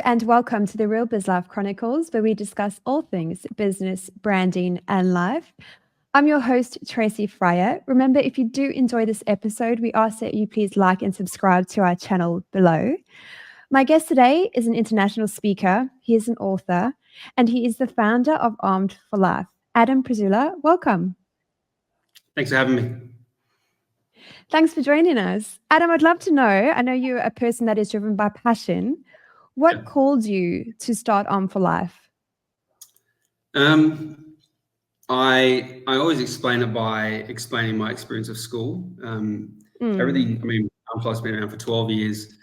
and welcome to the Real Biz Life Chronicles, where we discuss all things business, branding, and life. I'm your host, Tracy Fryer. Remember, if you do enjoy this episode, we ask that you please like and subscribe to our channel below. My guest today is an international speaker. He is an author, and he is the founder of Armed for Life. Adam Przytula, welcome. Thanks for having me. Thanks for joining us. Adam, I'd love to know, I know you're a person that is driven by passion. What called you to start Armed for Life? I always explain it by explaining my experience of school. Everything, Armed for Life's been around for 12 years.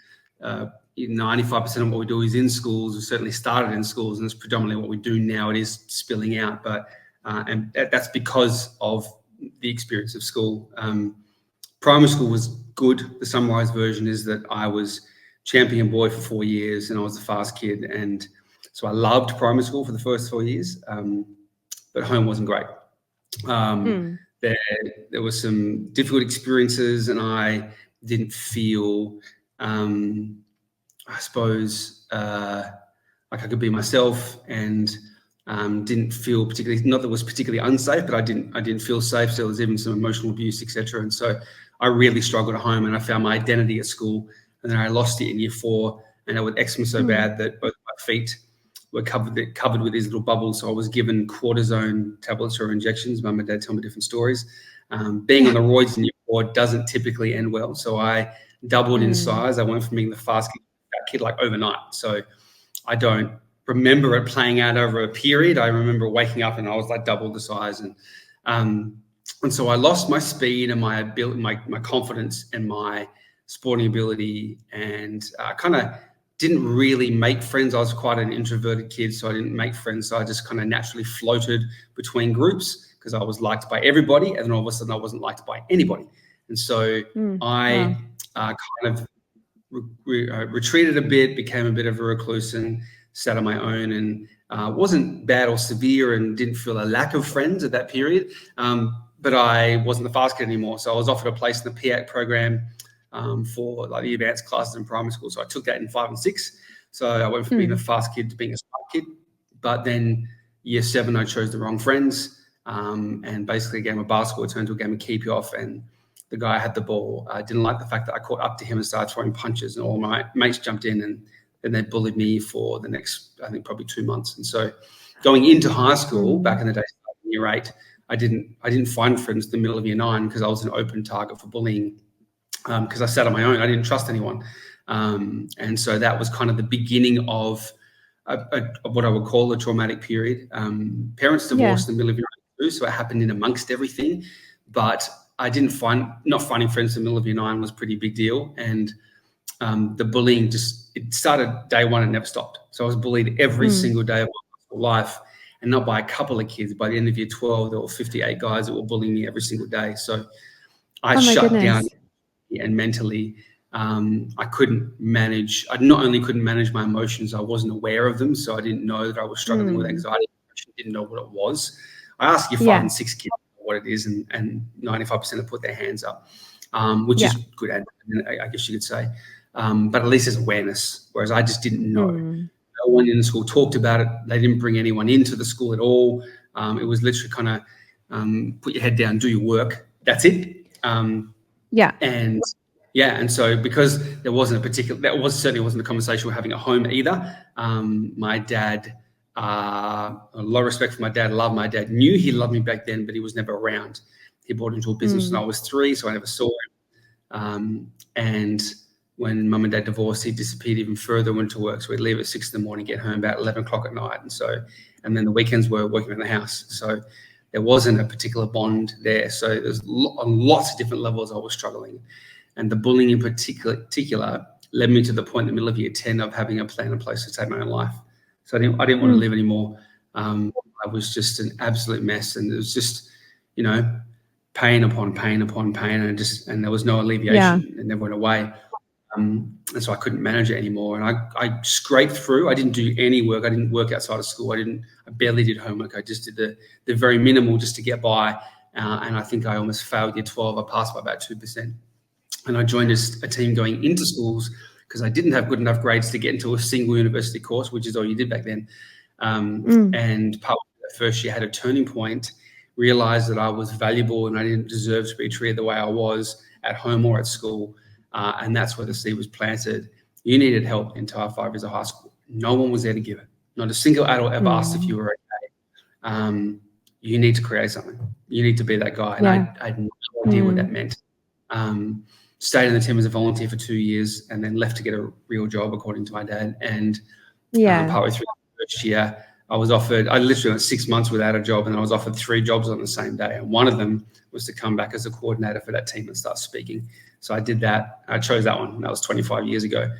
95% of what we do is in schools. We certainly started in schools, and it's predominantly what we do now. It is spilling out, but and that's because of the experience of school. Primary school was good. The summarized version is that I was champion boy for 4 years and I was the fast kid. And so I loved primary school for the first 4 years, but home wasn't great. There were some difficult experiences and I didn't feel, I suppose, like I could be myself, and didn't feel particularly, not that it was particularly unsafe, but I didn't feel safe. So there was even some emotional abuse, etc. And so I really struggled at home, and I found my identity at school. And then I lost it in year 4, and I had eczema so bad that both my feet were covered with these little bubbles. So I was given cortisone tablets or injections. Mum and Dad tell me different stories. Being on the roids in year 4 doesn't typically end well. So I doubled in size. I went from being the fast kid like overnight. So I don't remember it playing out over a period. I remember waking up and I was like double the size, and so I lost my speed and my ability, my confidence and my sporting ability, and kind of didn't really make friends. I was quite an introverted kid, so I didn't make friends. So I just kind of naturally floated between groups because I was liked by everybody, and then all of a sudden I wasn't liked by anybody. And so I kind of retreated a bit, became a bit of a recluse, and sat on my own, and wasn't bad or severe, and didn't feel a lack of friends at that period. But I wasn't the fast kid anymore. So I was offered a place in the PAC program for like the advanced classes in primary school. So I took that in 5 and 6. So I went from being a fast kid to being a smart kid. But then year 7, I chose the wrong friends. And basically a game of basketball turned to a game of keep you off. And the guy had the ball. I didn't like the fact that I caught up to him and started throwing punches, and all my mates jumped in, and then they bullied me for the next, I think, probably 2 months. And so going into high school, back in the day, year 8, I didn't find friends in the middle of year 9 because I was an open target for bullying, because I sat on my own. I didn't trust anyone. And so that was kind of the beginning of what I would call a traumatic period. Parents divorced in the middle of year 2, so it happened in amongst everything. But I not finding friends in the middle of year 9 was a pretty big deal. And the bullying it started day 1 and never stopped. So I was bullied every single day of my life, and not by a couple of kids. By the end of year 12, there were 58 guys that were bullying me every single day. So I shut down, and mentally I couldn't manage. I not only couldn't manage my emotions, I wasn't aware of them. So I didn't know that I was struggling with anxiety. I didn't know what it was. I asked your 5 and 6 kids what it is, and 95% have put their hands up, which is good, I guess you could say. But at least there's awareness, whereas I just didn't know. No one in the school talked about it. They didn't bring anyone into the school at all. It was literally kind of put your head down, do your work. That's it. And so because there wasn't certainly wasn't a conversation we're having at home either. My dad, a lot of respect for my dad, loved my dad, knew he loved me back then, but he was never around. He brought into a business when I was 3, so I never saw him. And when Mum and Dad divorced, he disappeared even further, went to work. So we'd leave at 6 in the morning, get home about 11 o'clock at night. And then the weekends were working around the house. So there wasn't a particular bond there. So there's on lots of different levels I was struggling. And the bullying in particular led me to the point in the middle of year 10 of having a plan in place to take my own life. So I didn't want to live anymore. I was just an absolute mess. And it was just, pain upon pain upon pain. And there was no alleviation. It never went away. And so I couldn't manage it anymore. And I scraped through. I didn't do any work. I didn't work outside of school. I barely did homework. I just did the very minimal just to get by. And I think I almost failed year 12. I passed by about 2%. And I joined a team going into schools because I didn't have good enough grades to get into a single university course, which is all you did back then. And part of that first year had a turning point, realized that I was valuable and I didn't deserve to be treated the way I was at home or at school. And that's where the seed was planted. You needed help the entire 5 years of high school. No one was there to give it. Not a single adult ever asked if you were okay. You need to create something. You need to be that guy. And I had no idea what that meant. Stayed in the team as a volunteer for 2 years and then left to get a real job, according to my dad. And partway through the first year, I literally went 6 months without a job, and I was offered 3 jobs on the same day. And one of them was to come back as a coordinator for that team and start speaking. So I did that. I chose that one. That was 25 years ago.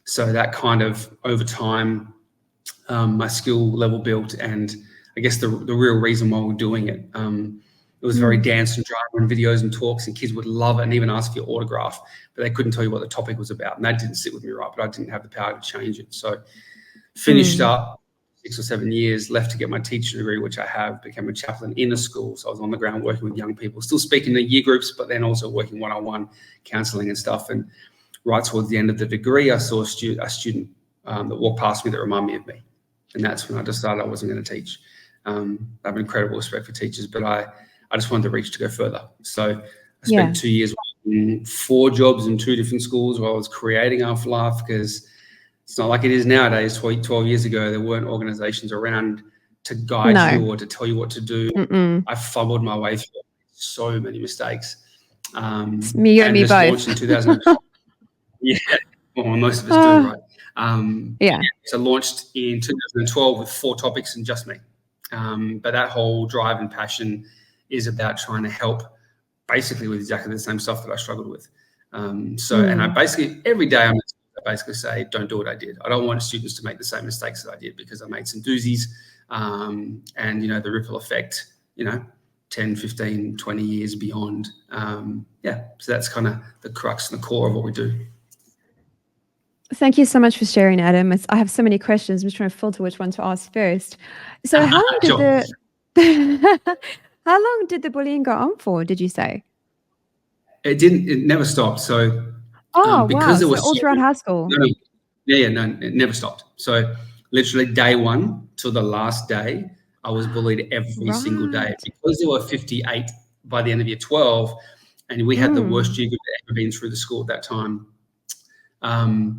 So that kind of, over time, my skill level built, and I guess the real reason why we're doing it. It was very dance and drama and videos and talks, and kids would love it and even ask for your autograph, but they couldn't tell you what the topic was about. And that didn't sit with me right, but I didn't have the power to change it. So finished up 6 or 7 years, left to get my teaching degree, which I have, became a chaplain in a school. So I was on the ground working with young people, still speaking to year groups, but then also working one-on-one counselling and stuff. And right towards the end of the degree, I saw a student that walked past me that reminded me of me. And that's when I decided I wasn't going to teach. I have incredible respect for teachers, but I just wanted the reach to go further. So I spent 2 years working 4 jobs in 2 different schools while I was creating Afterlife, because it's not like it is nowadays. 12 years ago, there weren't organizations around to guide you or to tell you what to do. I fumbled my way through so many mistakes. Me and me both. Launched in 2012. Well, most of us do, right? So launched in 2012 with 4 topics and just me. But that whole drive and passion is about trying to help basically with exactly the same stuff that I struggled with. And I basically, every day I basically say, don't do what I did. I don't want students to make the same mistakes that I did, because I made some doozies. And, the ripple effect, 10, 15, 20 years beyond. So that's kind of the crux and the core of what we do. Thank you so much for sharing, Adam. I have so many questions. I'm just trying to filter which one to ask first. So how long did the bullying go on for, did you say? It never stopped. So because it was all throughout high school. No, it never stopped. So literally day one till the last day, I was bullied every single day, because there were 58 by the end of year 12, and we had the worst year group that ever been through the school at that time.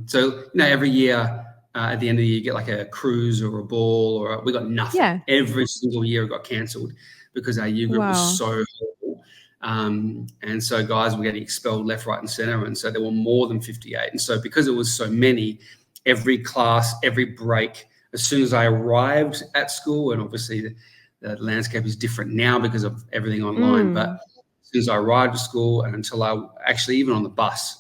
So every year at the end of the year, you get like a cruise or a ball, or we got nothing. Yeah. Every single year it got cancelled because our year group was so horrible. And so guys were getting expelled left, right, and centre. And so there were more than 58. And so because it was so many, every class, every break, as soon as I arrived at school, and obviously the landscape is different now because of everything online, but as soon as I arrived at school and until I actually, even on the bus,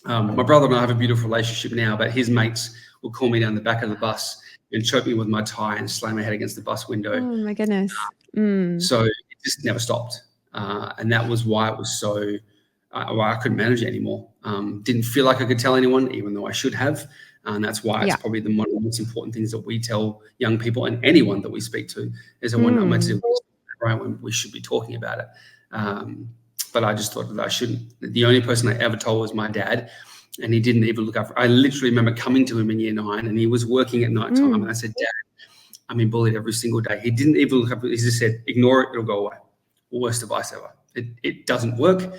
my brother and I have a beautiful relationship now, but his mates would call me down the back of the bus and choke me with my tie and slam my head against the bus window. Oh my goodness. So it just never stopped. And that was why it was so, why I couldn't manage it anymore. Didn't feel like I could tell anyone, even though I should have. And that's why it's probably one of the most important things that we tell young people and anyone that we speak to, is that when we should be talking about it. But I just thought that I shouldn't. The only person I ever told was my dad, and he didn't even look after. I literally remember coming to him in year 9, and he was working at night time, and I said, Dad, I'm being bullied every single day. He didn't even look up. He just said, ignore it, it'll go away. Worst advice ever. It doesn't work.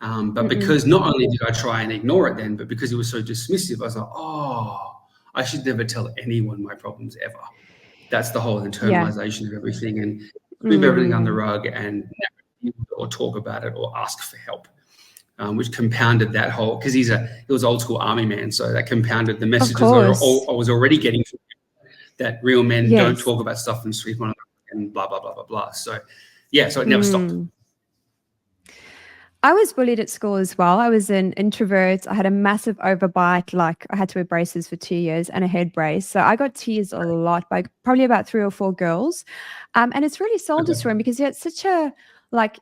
But because not only did I try and ignore it then, but because it was so dismissive, I was like, I should never tell anyone my problems ever. That's the whole internalization of everything, and sweep everything under the rug and never or talk about it or ask for help, which compounded that whole, because he was old school army man, so that compounded the messages I was already getting from him, that real men don't talk about stuff and sweep on it and blah, blah, blah, blah, blah. So, so it never stopped. I was bullied at school as well. I was an introvert. I had a massive overbite. Like I had to wear braces for 2 years and a head brace. So I got teased a lot by probably about 3 or 4 girls. And it's really soul destroying because you're at such a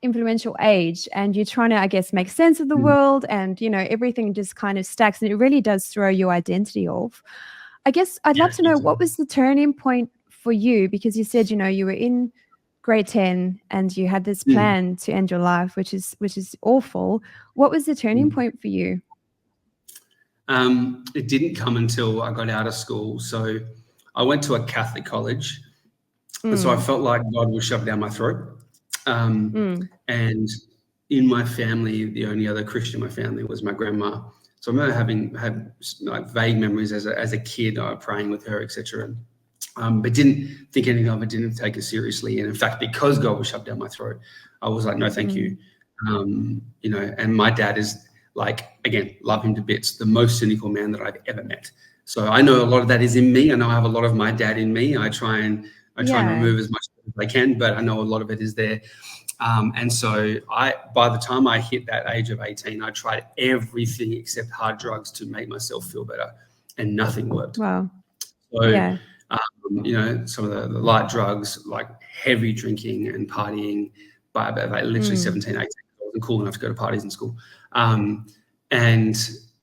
influential age, and you're trying to, I guess, make sense of the world, and everything just kind of stacks, and it really does throw your identity off. I guess I'd love to know, what was the turning point for you? Because you said, you were in grade 10 and you had this plan to end your life, which is awful. What was the turning point for you? It didn't come until I got out of school. So I went to a Catholic college, and so I felt like God was shoved down my throat. And in my family, the only other Christian in my family was my grandma. So I remember had like vague memories as a kid, praying with her, etc. But didn't think anything of it, didn't take it seriously. And in fact, because God was shoved down my throat, I was like, no, thank you. And my dad is, like, again, love him to bits, the most cynical man that I've ever met. So I know a lot of that is in me. I know I have a lot of my dad in me. I try and remove as much as I can, but I know a lot of it is there. And so by the time I hit that age of 18, I tried everything except hard drugs to make myself feel better, and nothing worked. Wow. So, some of the light drugs, like heavy drinking and partying, by about literally 17, 18, I wasn't cool enough to go to parties in school.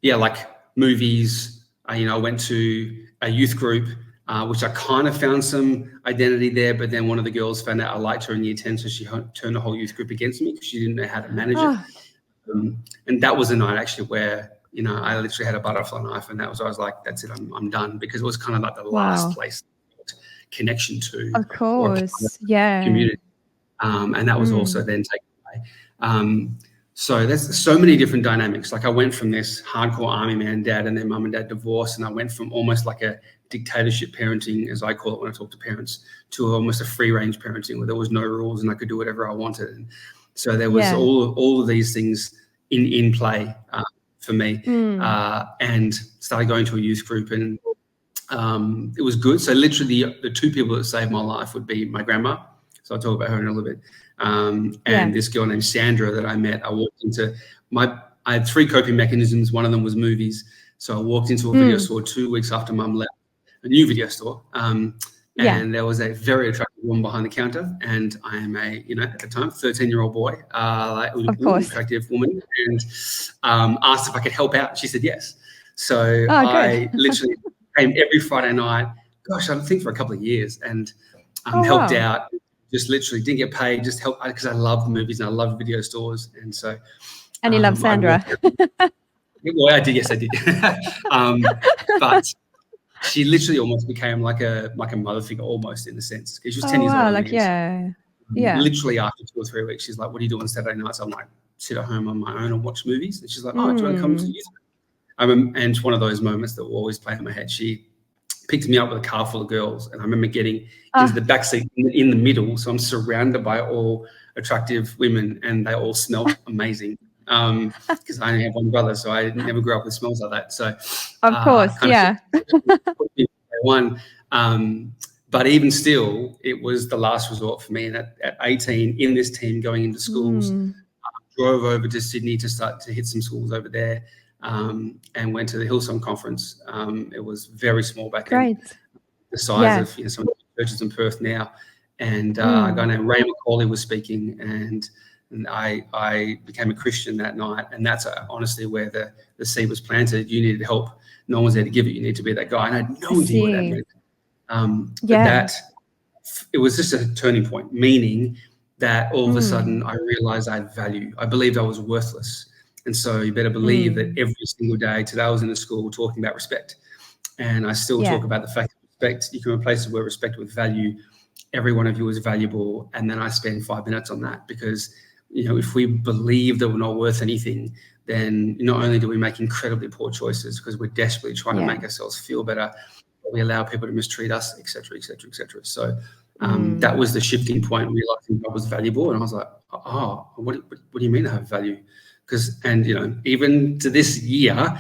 Like movies, I went to a youth group, which I kind of found some identity there, but then one of the girls found out I liked her in year 10, so she turned the whole youth group against me because she didn't know how to manage it. And that was a night actually where, I literally had a butterfly knife, and I was like, that's it, I'm done, because it was kind of like the last place connection to. Of course, community. And that was also then taken away. So there's so many different dynamics. Like I went from this hardcore army man dad, and then mum and dad divorced, and I went from almost like a dictatorship parenting, as I call it when I talk to parents, to almost a free range parenting where there was no rules and I could do whatever I wanted. And so there was all of these things in play for me, and started going to a youth group, and it was good. So literally the two people that saved my life would be my grandma. So I'll talk about her in a little bit. And this girl named Sandra that I met. I had three coping mechanisms. One of them was movies. So I walked into a video store 2 weeks after mum left, a new video store. And there was a very attractive woman behind the counter. And I am at the time, 13-year-old boy, attractive woman, and asked if I could help out. She said yes. So I literally came every Friday night, I think for a couple of years, and helped out. Just literally didn't get paid, just help, because I love movies and I love video stores. And so. And you love Sandra. Well, I did. Yes, I did. But she literally almost became like a mother figure, almost, in a sense, because she was 10 years old. Like, Literally after 2 or 3 weeks, she's like, what do you do on Saturday nights? I'm like, sit at home on my own and watch movies. And she's like, oh, do you want to come to the youth group? And it's one of those moments that will always play in my head. She picked me up with a car full of girls, and I remember getting into the back seat in the middle, so I'm surrounded by all attractive women, and they all smelled amazing, because I only have one brother, so I never grew up with smells like that. So of course, but even still, it was the last resort for me. And at 18, in this team going into schools, drove over to Sydney to start to hit some schools over there. And went to the Hillsong conference. It was very small back then, the size of some of the churches in Perth now. And a guy named Ray McCauley was speaking, and I became a Christian that night. And that's honestly where the seed was planted. You needed help. No one's there to give it. You need to be that guy. And I had no idea what that meant. But it was just a turning point, meaning that all of a sudden I realized I had value. I believed I was worthless. And so you better believe that every single day, today I was in a school talking about respect. And I still talk about the fact that respect, you can replace the word respect with value. Every one of you is valuable. And then I spend 5 minutes on that, because, if we believe that we're not worth anything, then not only do we make incredibly poor choices because we're desperately trying to make ourselves feel better, but we allow people to mistreat us, et cetera, et cetera, et cetera. So that was the shifting point, realizing I was valuable. And I was like, oh, what do you mean I have value? Even to this year,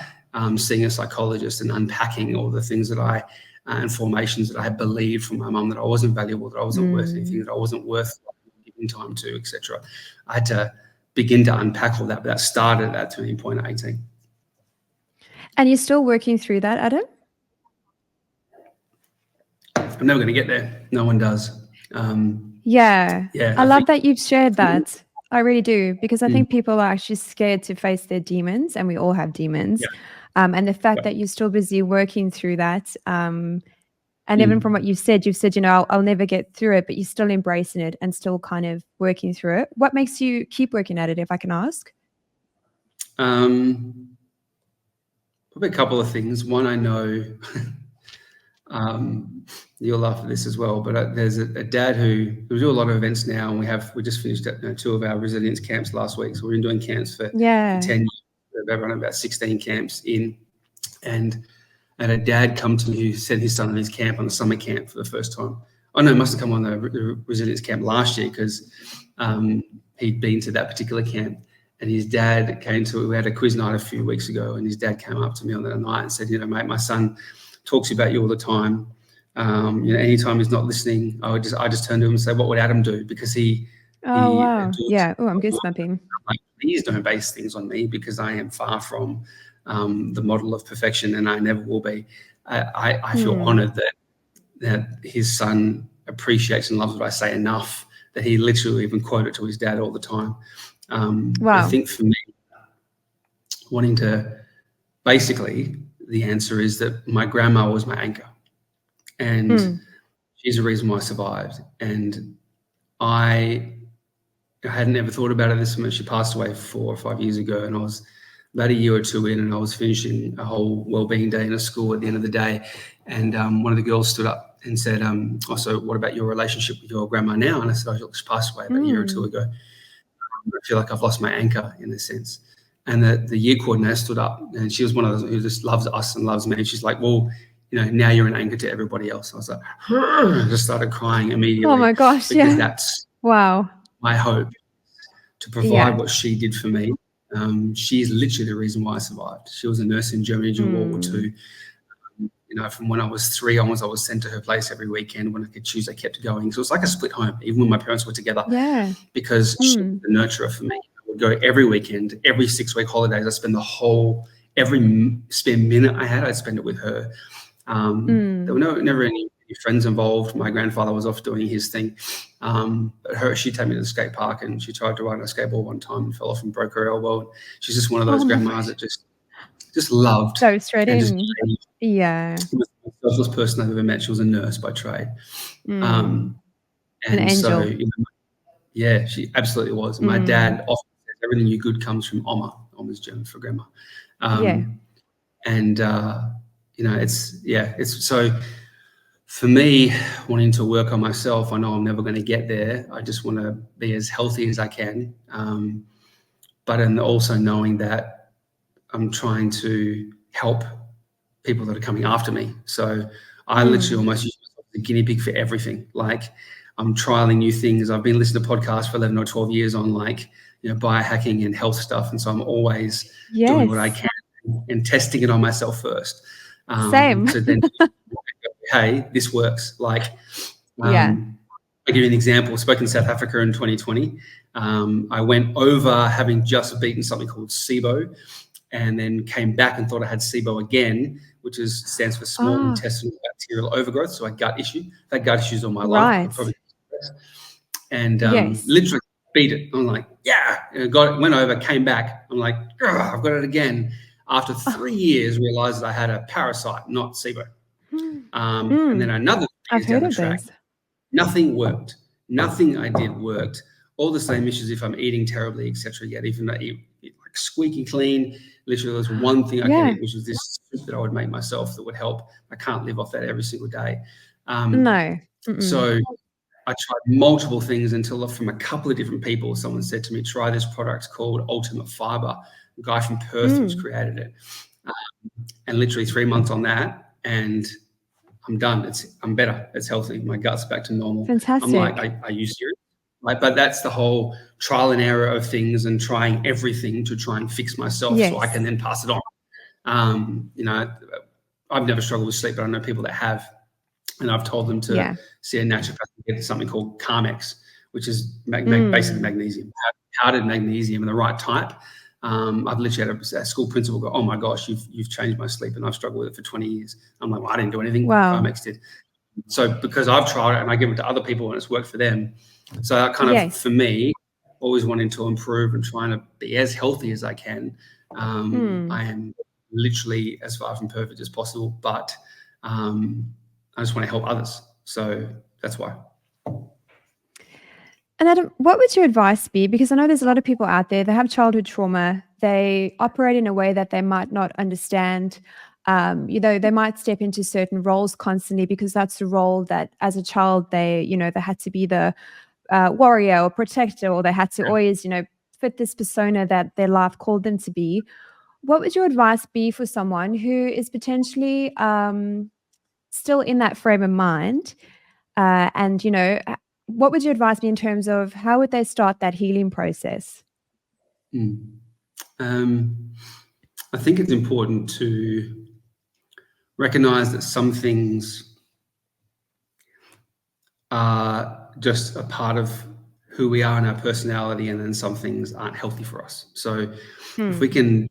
seeing a psychologist and unpacking all the things that and formations that I had believed from my mum, that I wasn't valuable, that I wasn't worth anything, that I wasn't worth giving time to, etc. I had to begin to unpack all that, but that started at that turning point at 18. And you're still working through that, Adam? I'm never going to get there. No one does. I love that you've shared that. I really do, because I think people are actually scared to face their demons, and we all have demons. And the fact that you're still busy working through that, and even from what you've said, I'll never get through it, but you're still embracing it and still kind of working through it. What makes you keep working at it, if I can ask? probably a couple of things. One, I know you'll laugh at this as well, but there's a dad who we do a lot of events now, and we just finished 2 of our resilience camps last week. So we've been doing camps for 10 years. We've run about 16 camps in, and I had a dad come to me who sent his son on his camp, on the summer camp, for the first time. Oh no, must have come on the resilience camp last year, because he'd been to that particular camp. And his dad came to, we had a quiz night a few weeks ago, and his dad came up to me on that night and said, mate, my son talks about you all the time. Anytime he's not listening, I just turn to him and say, what would Adam do? Because wow. Yeah. Oh, I'm goosebumping. Like, please don't base things on me, because I am far from the model of perfection, and I never will be. I feel honored that his son appreciates and loves what I say enough that he literally even quote it to his dad all the time. I think for me, wanting to, basically, the answer is that my grandma was my anchor, and she's the reason why I survived. And I hadn't ever thought about it this much. She passed away 4 or 5 years ago, and I was about a year or two in, and I was finishing a whole wellbeing day in a school at the end of the day, and one of the girls stood up and said, so what about your relationship with your grandma now? And I said, she passed away about a year or two ago. I feel like I've lost my anchor in this sense. And the year coordinator stood up, and she was one of those who just loves us and loves me. And she's like, well, now you're an anchor to everybody else. I was like, I just started crying immediately. Oh my gosh, because that's my hope, to provide what she did for me. She's literally the reason why I survived. She was a nurse in Germany during World War II. From when I was 3 onwards, I was sent to her place every weekend. When I could choose, I kept going. So it was like a split home, even when my parents were together. Yeah. Because she was the nurturer for me. I would go every weekend, every 6-week holidays. I spend every spare minute I had, I'd spend it with her. There were never any friends involved. My grandfather was off doing his thing. But she'd take me to the skate park, and she tried to ride on a skateboard one time and fell off and broke her elbow. She's just one of those grandmas that just loved. So straight in. Yeah. She was the most selfless person I've ever met. She was a nurse by trade. An angel. So, she absolutely was. My dad often says everything you good comes from Oma. Oma's German for grandma. And, it's so for me, wanting to work on myself, I know I'm never going to get there. I just want to be as healthy as I can. But also knowing that I'm trying to help people that are coming after me. So I literally almost use myself as a guinea pig for everything. Like, I'm trialing new things. I've been listening to podcasts for 11 or 12 years on biohacking and health stuff. And so I'm always doing what I can and testing it on myself first. Same. So then, hey, this works. Like, I'll give you an example. I spoke in South Africa in 2020. I went over having just beaten something called SIBO, and then came back and thought I had SIBO again, which stands for small intestinal bacterial overgrowth. So a gut issue. I've had gut issues all my life. And literally beat it. I'm like, got it, went over, came back. I'm like, I've got it again. After 3 years, realized that I had a parasite, not SIBO. And then another 3 years down the track, nothing worked. Nothing I did worked. All the same issues if I'm eating terribly, etc. Yet even though I eat like squeaky clean, literally there's one thing I can eat, which is this soup that I would make myself that would help. I can't live off that every single day. No. So I tried multiple things until from a couple of different people, someone said to me, try this product called Ultimate Fiber. A guy from Perth who's created it. And literally 3 months on that, and I'm done. I'm better. It's healthy. My gut's back to normal. Fantastic. I'm like, are you serious? But that's the whole trial and error of things and trying everything to try and fix myself so I can then pass it on. I've never struggled with sleep, but I know people that have. And I've told them to see a naturopath and get something called Carmex, which is basically magnesium, powdered magnesium in the right type. I've literally had a school principal go, oh my gosh, you've changed my sleep, and I've struggled with it for 20 years. I'm like, well, I didn't do anything. Carmex did. So because I've tried it and I give it to other people and it's worked for them. So that kind of, for me, always wanting to improve and trying to be as healthy as I can. I am literally as far from perfect as possible, but I just want to help others. So that's why. And Adam, what would your advice be? Because I know there's a lot of people out there, they have childhood trauma, they operate in a way that they might not understand. They might step into certain roles constantly because that's the role that as a child they had to be the warrior or protector, or they had to always, fit this persona that their life called them to be. What would your advice be for someone who is potentially still in that frame of mind? What would your advice be in terms of how would they start that healing process? I think it's important to recognize that some things are just a part of who we are and our personality, and then some things aren't healthy for us. So if we can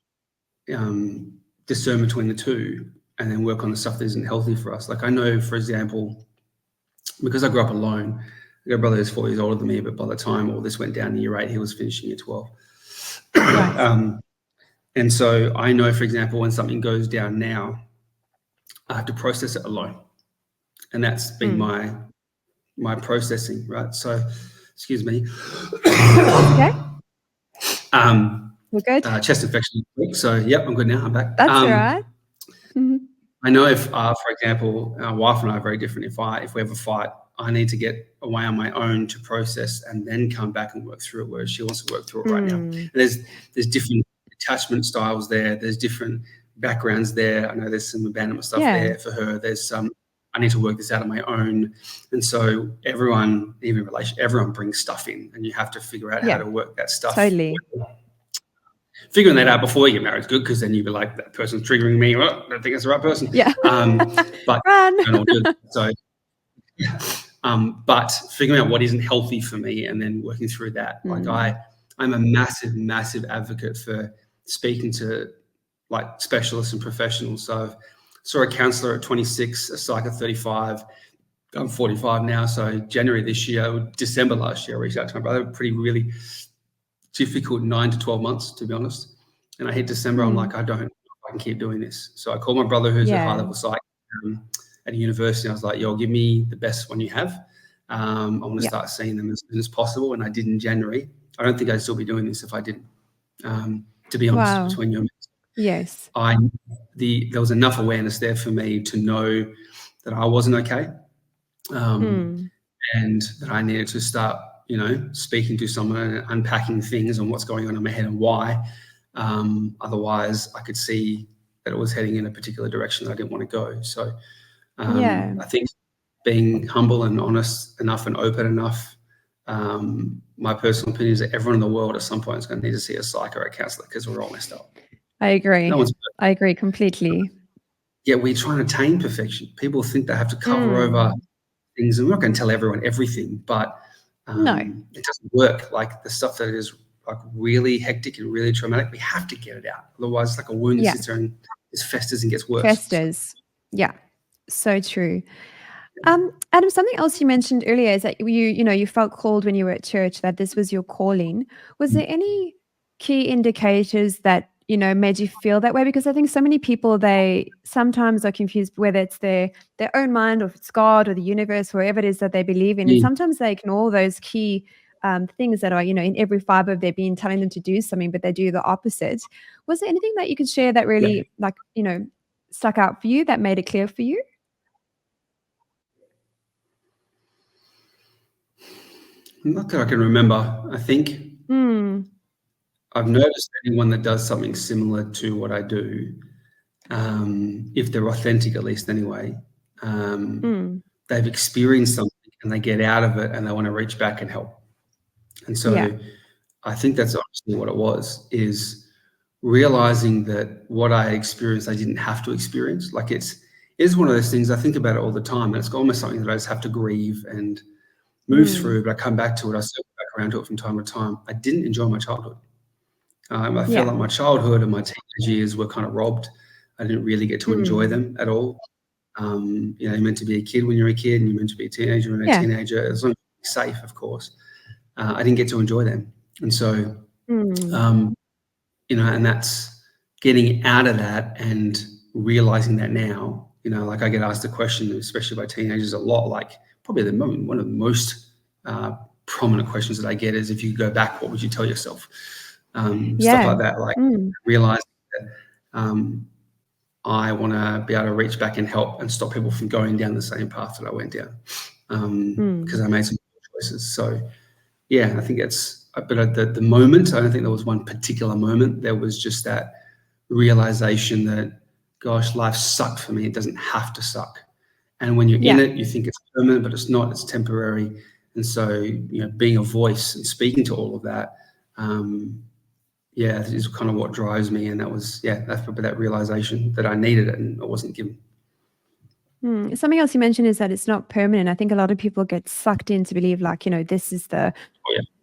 discern between the two and then work on the stuff that isn't healthy for us. Like I know, for example, because I grew up alone, I got a brother who's 4 years older than me, but by the time all this went down to year 8, he was finishing year 12. Right. And so I know, for example, when something goes down now, I have to process it alone. And that's been my processing, right? So, excuse me. Okay. We're good. Chest infection. So, yep, I'm good now. I'm back. That's all right. I know if, for example, our wife and I are very different. If we have a fight, I need to get away on my own to process and then come back and work through it, whereas she wants to work through it right now. And there's different attachment styles there. There's different backgrounds there. I know there's some abandonment stuff there for her. There's some, I need to work this out on my own. And so everyone, even everyone brings stuff in, and you have to figure out how to work that stuff. Totally. Figuring that out before you get married is good, because then you'll be like, that person's triggering me. Well, I don't think that's the right person. Yeah. But Run. So, but figuring out what isn't healthy for me and then working through that. Like I'm a massive, massive advocate for speaking to like specialists and professionals. So I saw a counselor at 26, a psych at 35. I'm 45 now. So January this year, December last year, I reached out to my brother. Really difficult 9 to 12 months, to be honest. And I hit December, I'm like, I don't know if I can keep doing this. So I called my brother, who's a high-level psych at a university. I was like, yo, give me the best one you have. I want to start seeing them as soon as possible. And I did in January. I don't think I'd still be doing this if I didn't, to be honest, between you and me. Yes. There was enough awareness there for me to know that I wasn't okay, and that I needed to start, speaking to someone and unpacking things and what's going on in my head and why. Otherwise, I could see that it was heading in a particular direction that I didn't want to go. So I think being humble and honest enough and open enough, my personal opinion is that everyone in the world at some point is going to need to see a psych or a counsellor, because we're all messed up. I agree. I agree completely. Yeah, we're trying to attain perfection. People think they have to cover over things, and we're not going to tell everyone everything, but no, it doesn't work. Like the stuff that is like really hectic and really traumatic, we have to get it out. Otherwise, it's like a wound that sits there and it festers and gets worse. Festers. Yeah, so true. Adam, something else you mentioned earlier is that you felt called when you were at church, that this was your calling. Was there any key indicators that made you feel that way? Because I think so many people, they sometimes are confused whether it's their own mind, or if it's God or the universe, wherever it is that they believe in. And sometimes they ignore those key things that are, in every fiber of their being, telling them to do something, but they do the opposite. Was there anything that you could share that really stuck out for you, that made it clear for you? Not that I can remember. I think I've noticed anyone that does something similar to what I do, if they're authentic, at least anyway, they've experienced something and they get out of it and they want to reach back and help. And so I think that's honestly what it was, is realizing that what I experienced, I didn't have to experience. Like it is one of those things, I think about it all the time, and it's almost something that I just have to grieve and move through, but I come back to it. I circle back around to it from time to time. I didn't enjoy my childhood. I feel like my childhood and my teenage years were kind of robbed. I didn't really get to enjoy them at all. You're meant to be a kid when you're a kid, and you're meant to be a teenager when you're a teenager, as long as you're safe, of course. I didn't get to enjoy them. And so, and that's getting out of that and realizing that now, like I get asked the question, especially by teenagers a lot, like probably at the moment, one of the most prominent questions that I get is, if you could go back, what would you tell yourself? Stuff Yeah. like that, like realizing that I want to be able to reach back and help and stop people from going down the same path that I went down, because I made some choices. So yeah, I think it's, but the moment, I don't think there was one particular moment. There was just that realization that, gosh, life sucked for me. It doesn't have to suck. And when you're in it, you think it's permanent, but it's not. It's temporary. And so, being a voice and speaking to all of that, is kind of what drives me. And that's probably that realization that I needed it and I wasn't given. Something else you mentioned is that it's not permanent. I think a lot of people get sucked in to believe like, this is the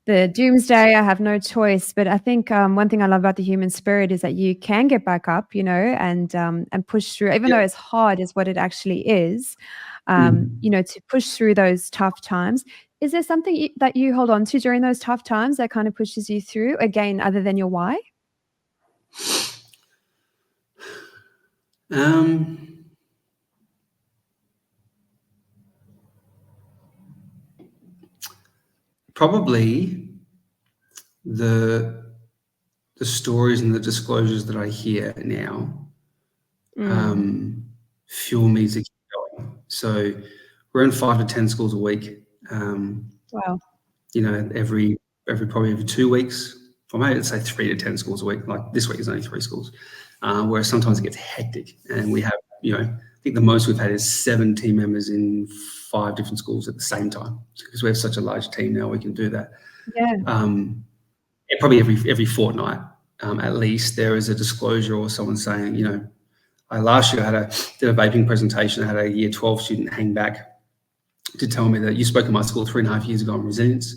doomsday, I have no choice. But I think one thing I love about the human spirit is that you can get back up, and push through, even though it's hard is what it actually is, to push through those tough times. Is there something that you hold on to during those tough times that kind of pushes you through, again, other than your why? Probably the stories and the disclosures that I hear now fuel me to keep going. So we're in 5 to 10 schools a week. Wow. Probably every 2 weeks, or maybe let's say 3 to 10 schools a week. Like this week is only 3 schools, where sometimes it gets hectic, and we have, I think the most we've had is 7 team members in 5 different schools at the same time, because we have such a large team now. We can do that. Probably every fortnight, at least, there is a disclosure or someone saying, last year I did a vaping presentation. I had a year 12 student hang back to tell me that, you spoke in my school 3.5 years ago on resilience.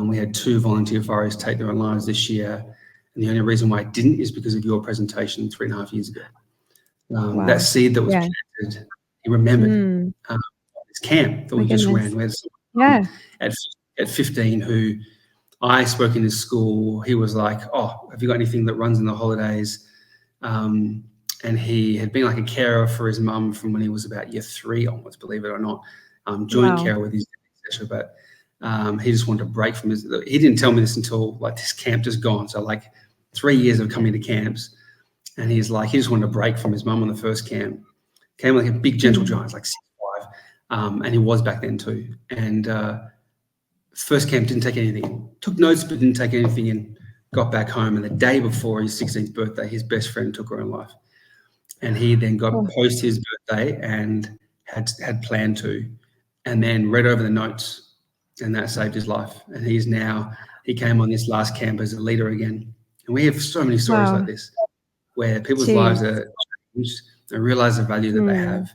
We had 2 volunteer fireys take their own lives this year, and the only reason why I didn't is because of your presentation 3.5 years ago. That seed that was planted, he remembered. This camp that we just ran. We had someone at 15 who I spoke in his school. He was like, "Oh, have you got anything that runs in the holidays?" And he had been like a carer for his mum from when he was about year 3 onwards, believe it or not, joint care with his dad, etc. But he just wanted to break from his. He didn't tell me this until like this camp just gone. So like 3 years of coming to camps, and he's like, he just wanted to break from his mum on the first camp. Came like a big gentle giant, like 6'5", and he was back then too. And first camp didn't take anything in. Took notes but didn't take anything in. Got back home, and the day before his 16th birthday, his best friend took her own life. And he then got post his birthday and had planned to, and then read over the notes, and that saved his life. And he came on this last camp as a leader again. And we have so many stories like this, where people's lives are changed. They realize the value that they have,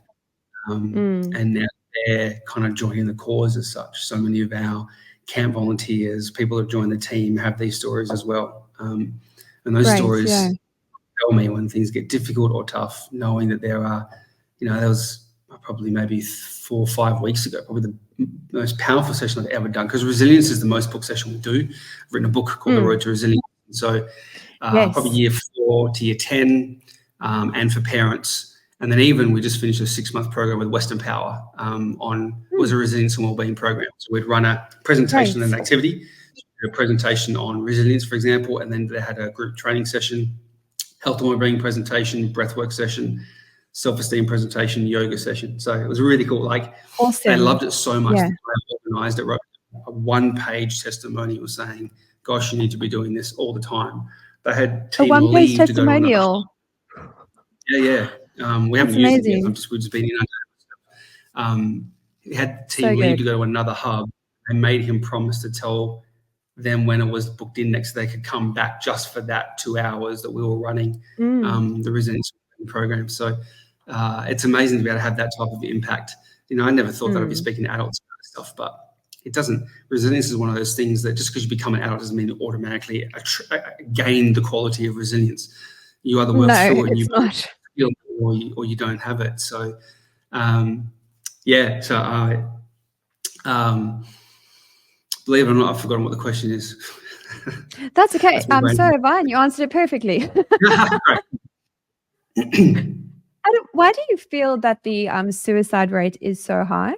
and now they're kind of joining the cause as such. So many of our camp volunteers, people who join the team, have these stories as well. And those stories tell me when things get difficult or tough, knowing that there are, there was probably maybe 4 or 5 weeks ago, probably the most powerful session I've ever done, because resilience is the most booked session we do. I've written a book called The Road to Resilience. So probably year 4 to year 10, and for parents. And then even we just finished a 6-month program with Western Power it was a resilience and wellbeing program. So we'd run a presentation and an activity, a presentation on resilience, for example, and then they had a group training session, health and wellbeing presentation, breathwork session, self-esteem presentation, yoga session. So it was really cool. Like, awesome. They loved it so much that I organised it, wrote a 1-page testimonial saying, "Gosh, you need to be doing this all the time." They had team a 1-page leave to go to another testimonial. Yeah. We haven't used it yet. We've just been inundated. He had team leave to go to another hub, and made him promise to tell them when it was booked in next, they could come back just for that 2 hours that we were running the resilience program. So it's amazing to be able to have that type of impact. I never thought that I'd be speaking to adults about this stuff, but it doesn't. Resilience is one of those things that just because you become an adult doesn't mean you automatically gain the quality of resilience. You either work through it and you feel it, or you don't have it. So so I believe it or not, I've forgotten what the question is. That's okay. So have I, and you answered it perfectly. Why do you feel that the suicide rate is so high?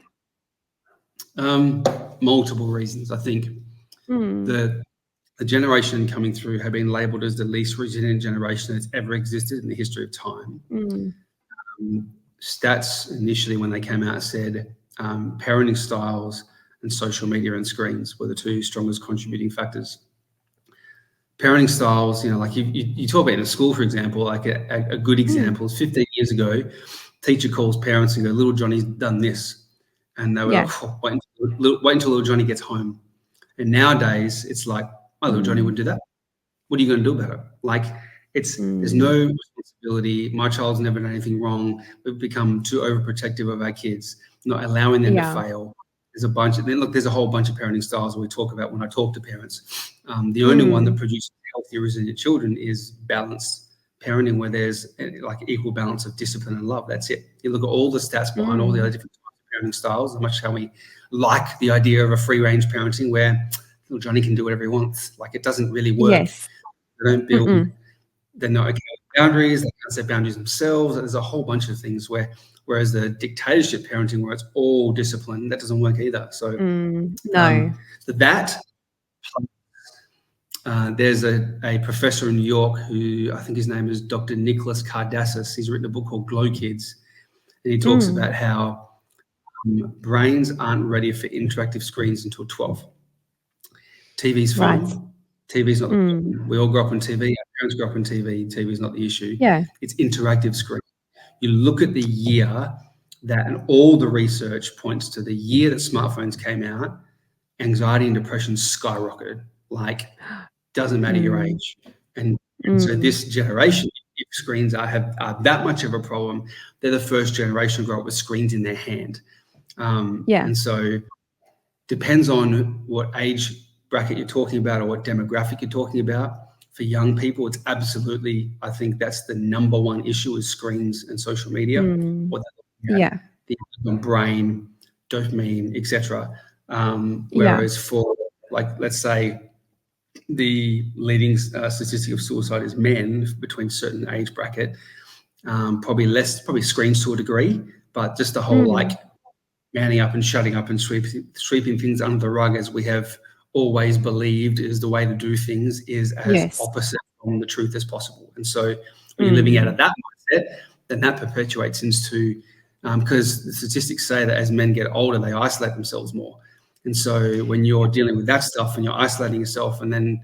multiple reasons. I think the generation coming through have been labelled as the least resilient generation that's ever existed in the history of time. Stats initially, when they came out, said parenting styles and social media and screens were the two strongest contributing factors. Parenting styles, like you talk about in a school, for example, like a good example is 15 years ago, teacher calls parents and go, little Johnny's done this. And they were like, wait until little Johnny gets home. And nowadays it's like, my little Johnny would do that. What are you going to do about it? Like there's no responsibility. My child's never done anything wrong. We've become too overprotective of our kids, not allowing them to fail. There's a whole bunch of parenting styles that we talk about when I talk to parents. The only one that produces healthy, resilient children is balanced parenting, where there's like equal balance of discipline and love. That's it. You look at all the stats behind all the other different types of parenting styles, how much how we like the idea of a free-range parenting where little Johnny can do whatever he wants. Like, it doesn't really work. Yes. They don't build, they're not okay with boundaries, they can't set boundaries themselves. There's a whole bunch of things whereas the dictatorship parenting, where it's all discipline, that doesn't work either. So no. There's a professor in New York who, I think his name is Dr. Nicholas Kardassis. He's written a book called Glow Kids, and he talks about how brains aren't ready for interactive screens until 12. TV's fine. Right. TV's not the problem. We all grew up on TV. Our parents grew up on TV. TV's not the issue. Yeah. It's interactive screen. You look at the year that, and all the research points to the year that smartphones came out, anxiety and depression skyrocketed. Like, doesn't matter your age. And so this generation, if screens are that much of a problem, they're the first generation to grow up with screens in their hand. And so depends on what age bracket you're talking about or what demographic you're talking about. For young people, it's absolutely, I think that's the number one issue is screens and social media. What they're looking at, the impact on brain, dopamine, etc. Whereas for, like, let's say the leading statistic of suicide is men between certain age bracket, probably screens to a degree, but just the whole like manning up and shutting up and sweeping things under the rug, as we have always believed is the way to do things, is as opposite from the truth as possible. And so when you're living out of that mindset, then that perpetuates into, because the statistics say that as men get older, they isolate themselves more. And so when you're dealing with that stuff and you're isolating yourself, and then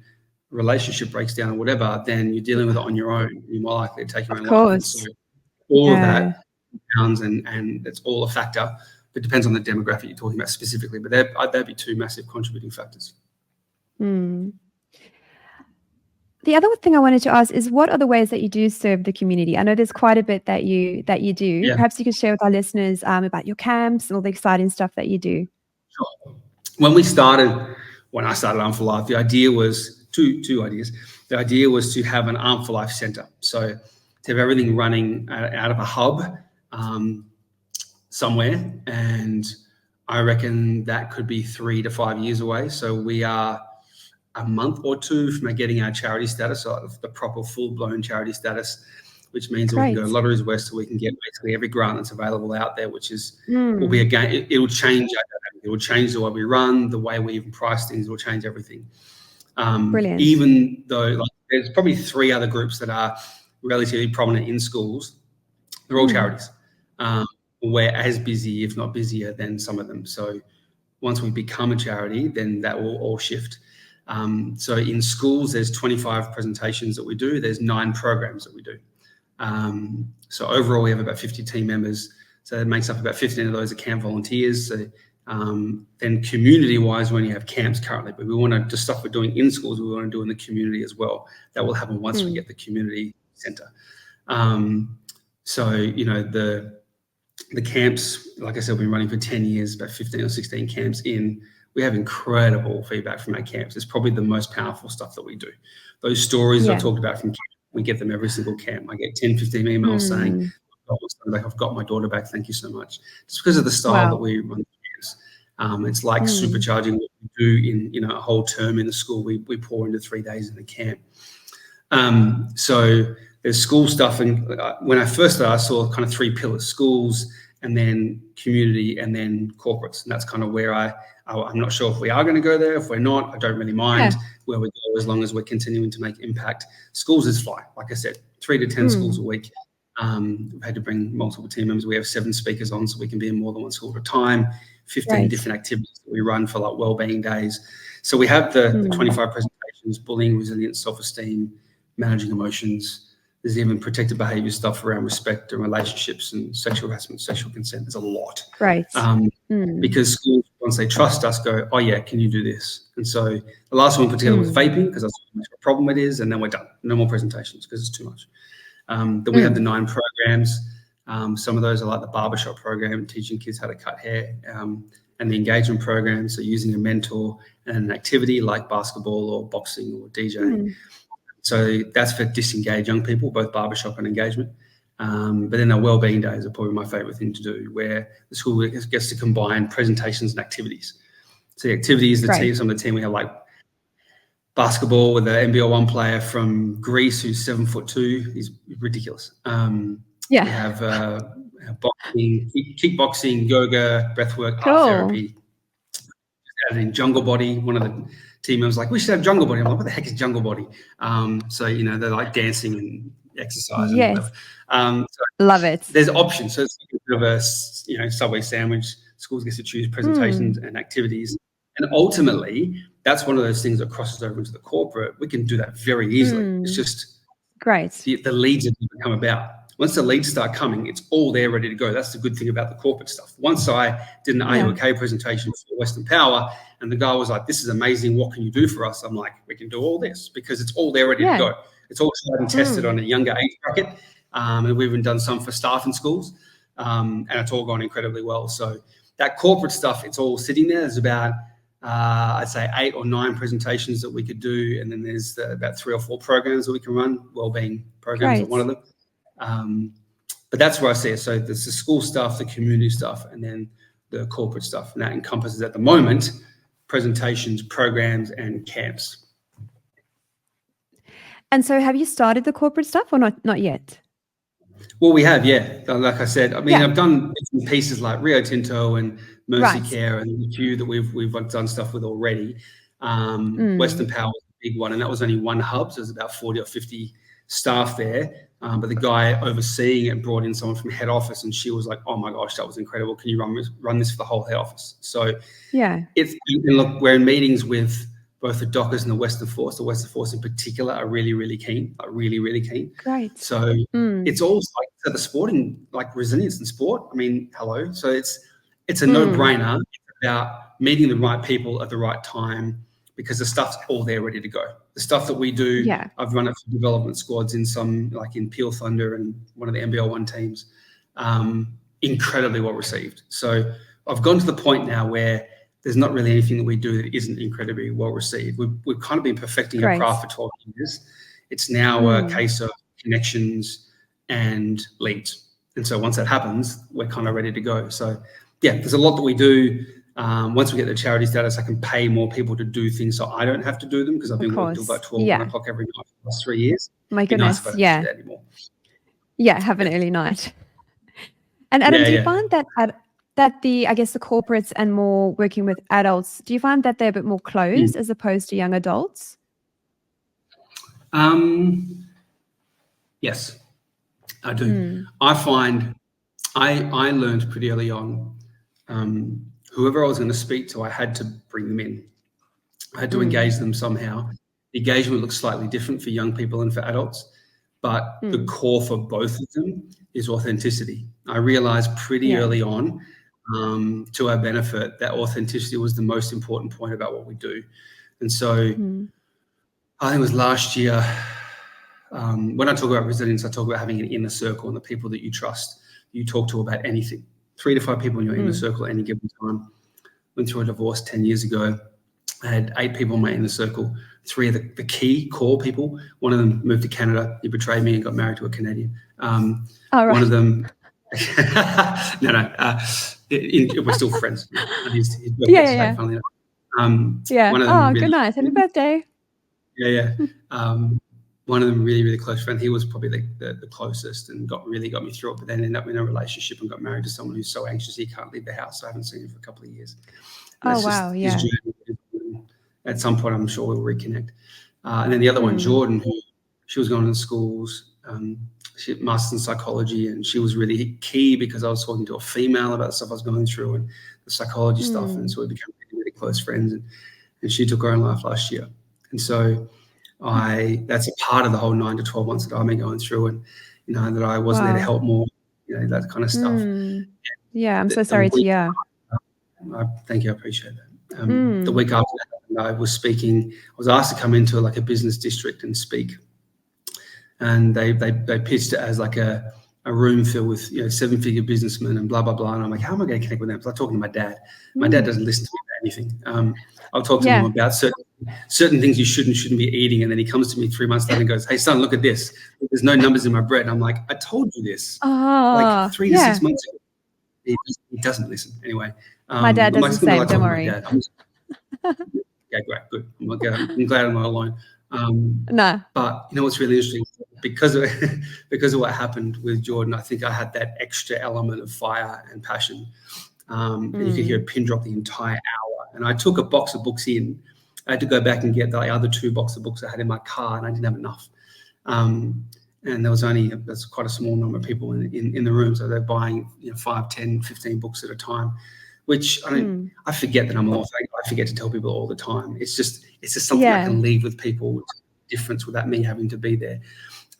a relationship breaks down or whatever, then you're dealing with it on your own. You're more likely to take your own life. And so all of that compounds, and it's all a factor. It depends on the demographic you're talking about specifically, but that'd be two massive contributing factors. The other thing I wanted to ask is, what are the ways that you do serve the community? I know there's quite a bit that you do. Yeah. Perhaps you could share with our listeners about your camps and all the exciting stuff that you do. Sure. When I started Arm for Life, the idea was two ideas. The idea was to have an Arm for Life center. So to have everything running out of a hub somewhere. And I reckon that could be 3 to 5 years away. So we are a month or two from getting our charity status, so the proper full-blown charity status, which means that we can go Lotteries West, so we can get basically every grant that's available out there, which is will be it will change. It will change the way we run, the way we even price things. It will change everything. Brilliant. Even though there's probably 3 other groups that are relatively prominent in schools, they're all charities. We're as busy, if not busier, than some of them. So once we become a charity, then that will all shift. So in schools, there's 25 presentations that we do. There's 9 programs that we do. So overall, we have about 50 team members. So that makes up about 15 of those are camp volunteers. So then community-wise, we only have camps currently, but we want to, the stuff we're doing in schools, we want to do in the community as well. That will happen once we get the community centre. So, the camps, like I said, we've been running for 10 years, about 15 or 16 camps in. We have incredible feedback from our camps. It's probably the most powerful stuff that we do. Those stories I talked about from camp, we get them every single camp. I get 10, 15 emails saying, I've got my daughter back, thank you so much. Just because of the style that we run camps. It's like supercharging what we do in a whole term in the school. We pour into 3 days in the camp. So there's school stuff. And when I first started, I saw kind of 3 pillars: schools, and then community, and then corporates. And that's kind of where I'm not sure if we are going to go there. If we're not, I don't really mind where we go, as long as we're continuing to make impact. Schools is fly. Like I said, 3 to 10 schools a week. We've had to bring multiple team members. We have 7 speakers on, so we can be in more than one school at a time. 15 different activities that we run for like wellbeing days. So we have the 25 presentations: bullying, resilience, self-esteem, managing emotions. There's even protected behaviour stuff around respect and relationships and sexual harassment, sexual consent. There's a lot. Right. Because schools, once they trust us, go, oh yeah, can you do this? And so the last one we put together was vaping, because that's how much of a problem it is, and then we're done. No more presentations because it's too much. Then we have the 9 programs. Some of those are like the barbershop program, teaching kids how to cut hair, and the engagement program, so using a mentor and an activity like basketball or boxing or DJing. So that's for disengaged young people, both barbershop and engagement. But then our wellbeing days are probably my favourite thing to do, where the school gets to combine presentations and activities. So the activities, some of the team, we have like basketball with the NBL1 player from Greece who's 7'2". He's ridiculous. We have boxing, kickboxing, yoga, breathwork, art therapy. Added in jungle body. One of the team members was like, we should have jungle body. I'm like, what the heck is jungle body? So they're like dancing and exercise. And stuff. So love it. There's options. So it's a bit of a Subway sandwich. Schools get to choose presentations and activities, and ultimately that's one of those things that crosses over into the corporate. We can do that very easily. It's just the leads that come about. Once the leads start coming, it's all there ready to go. That's the good thing about the corporate stuff. Once I did an AUK presentation for Western Power, and the guy was like, this is amazing, what can you do for us? I'm like, we can do all this, because it's all there ready to go. It's all tried and tested on a younger age bracket, and we've even done some for staff in schools, and it's all gone incredibly well. So that corporate stuff, it's all sitting there. There's about, I'd say 8 or 9 presentations that we could do, and then there's about 3 or 4 programs that we can run, wellbeing programs are one of them. But that's where I see it. So there's the school stuff, the community stuff, and then the corporate stuff. And that encompasses, at the moment, presentations, programs, and camps. And so have you started the corporate stuff or not yet? Well, we have, like I said. I mean, I've done bits and pieces like Rio Tinto and Mercy Care and a few that we've done stuff with already. Western Power was a big one, and that was only one hub. So there's about 40 or 50 staff there. But the guy overseeing it brought in someone from head office, and she was like, oh my gosh, that was incredible. Can you run this for the whole head office? So look, we're in meetings with both the Dockers and the Western Force. The Western Force in particular are really, really keen, really keen. Great. So it's all like the sporting, like resilience in sport. I mean, hello. So it's a no-brainer. It's about meeting the right people at the right time, because the stuff's all there ready to go. The stuff that we do, I've run it for development squads in some, like in Peel Thunder and one of the NBL1 teams, incredibly well received. So I've gone to the point now where there's not really anything that we do that isn't incredibly well received. We've kind of been perfecting our craft for 12 years. It's now a case of connections and leads. And so once that happens, we're kind of ready to go. So there's a lot that we do. Once we get the charity status, I can pay more people to do things so I don't have to do them, because I've been working till about 12, 1 o'clock every night for the last 3 years. My goodness, have an early night. And Adam, do you find that the corporates and more working with adults, do you find that they're a bit more closed as opposed to young adults? Yes, I do. I find I learned pretty early on, whoever I was going to speak to, I had to bring them in. I had to engage them somehow. The engagement looks slightly different for young people and for adults, but the core for both of them is authenticity. I realized pretty early on, to our benefit, that authenticity was the most important point about what we do. And so I think it was last year, when I talk about resilience, I talk about having an inner circle and the people that you trust, you talk to about anything. 3 to 5 people in your inner circle at any given time. Went through a divorce 10 years ago. I had 8 people in my inner circle. 3 of the key core people. One of them moved to Canada. He betrayed me and got married to a Canadian. One of them, we're still friends. His birthday today, funnily enough. One of them good night. Happy birthday. one of them really, really close friend. He was probably the closest and got me through it, but then ended up in a relationship and got married to someone who's so anxious he can't leave the house. So I haven't seen him for a couple of years. And Oh, wow. Yeah. his journey. At some point, I'm sure we'll reconnect. And then the other one, Jordan, who she was going to schools, she had masters in psychology, and she was really key because I was talking to a female about the stuff I was going through and the psychology stuff. And so we became really, really close friends. And she took her own life last year. And so that's a part of the whole 9 to 12 months that I've been going through, and, you know, that I wasn't there to help more, you know, that kind of stuff. Yeah, I'm so sorry to hear. Thank you. I appreciate that. The week after that, I was asked to come into like a business district and speak. And they pitched it as like a room filled with, you know, 7-figure businessmen and blah, blah, blah. And I'm like, how am I going to connect with them? Because I'm talking to my dad. My dad doesn't listen to me about anything. I'll talk to him about certain things you shouldn't be eating. And then he comes to me 3 months later and goes, hey, son, look at this. There's no numbers in my bread. And I'm like, I told you this like 3 to 6 months ago. He doesn't listen. Anyway. My dad does the same. Don't worry. Yeah, great. Good. I'm glad I'm not alone. No. But you know what's really interesting? Because of what happened with Jordan, I think I had that extra element of fire and passion. And you could hear a pin drop the entire hour. And I took a box of books in. I had to go back and get the other 2 boxes of books I had in my car, and I didn't have enough. And that's quite a small number of people in the room. So they're buying, you know, 5, 10, 15 books at a time, which I forget that I'm an author. I forget to tell people all the time. It's just something I can leave with people, difference without me having to be there.